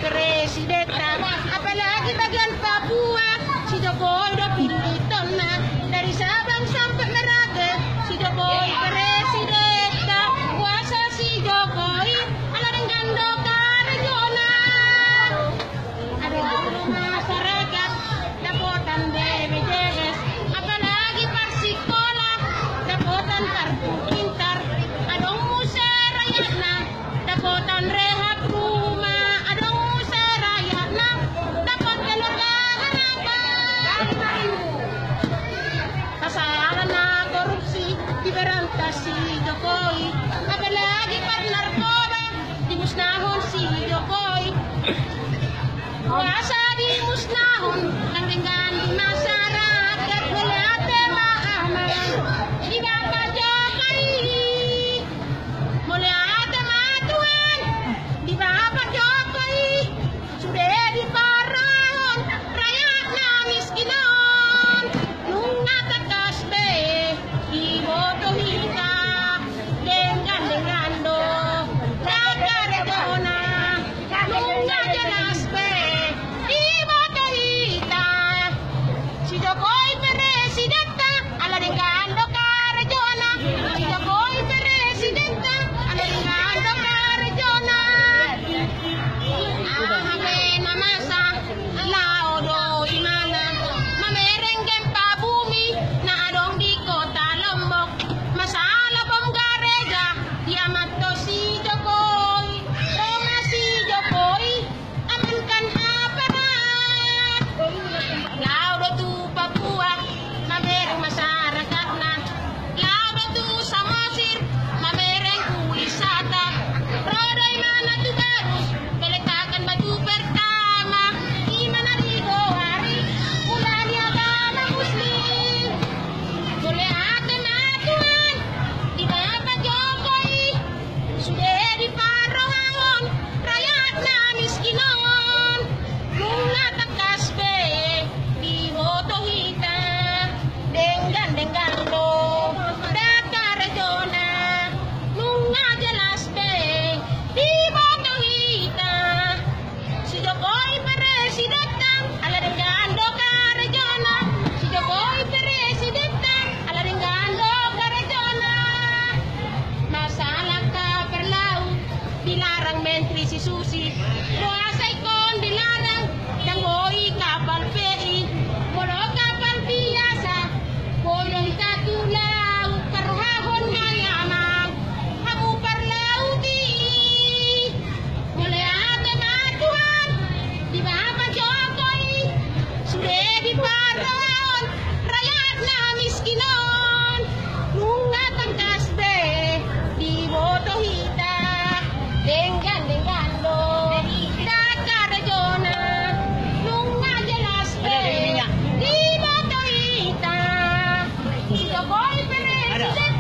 presidenta, apalagi bagian Papua, si Jokowi udah pilih na dari Sabang sampai Merauke, si Jokowi presidenta, kuasa si Jokowi, ala dengan doka regional. Aduh masyarakat, dapotan BPJS, apalagi persikolah, dapotan kartu pintar, adong musa rakyatna, dapotan rehab rumah, adong musa rakyatna, dapat keluarga harapan. Kasalan na korupsi, diberantas si Jokowi, apalagi pag narkoba, dimusnahon si Jokowi. Kuasa dimusnahon, ang dengan masyarakat, wala ate maaman, di Bapak Jokowi. Mulai ada matuan di Bapak Jokowi, sudah diparahon rakyat na miskinan. Nung natakas be, iboto hita dengan do Raga-Regona. Nung najelas be, iboto hita si Jokowi presidenta, ala dengan do Ka-Regona. Si Jokowi presidenta, ala dengan do Ka-Regona. Ahame namasa lao do imana, mamerenggem pa bumi na adong di kota Lombok. Masalah bom gareja, diamat to si Jokowi. Roma si Jokowi, amankan aparat. Lao do tu Papua, mamereng masyarakat na. Lao do tu Samosir, mamereng wisata. Rodoy mana tu Garus, peletakan batu pertama. Di mana Rigo hari, mulai agama Muslim. Boleh ada matuan di Bapak Jokowi, sudah diparahon rakyat na miskinon. Bunga takas be, di boto hita dengan do Raga-Regona. Bunga jelas be, di boto hita si Jokowi presidenta, ala dengan do Ka-Regona. Si Jokowi presidenta, ala dengan do Ka-Regona. Masalah kapal laut, dilarang Menteri si Susi. Kuasa ikon dilarang, danggoi kapal feri. Walau kapal biasa, boleh satu laut, perhahon ngayamang, hamu perlauti. Mulai ada matuan di Bapak Jokowi, sudah diparahon rakyat na miskinon. Nunga tangkas be, di boto hita dengan do Raga-Regona. Nunga jelas be, di boto hita si Jokowi presidenta.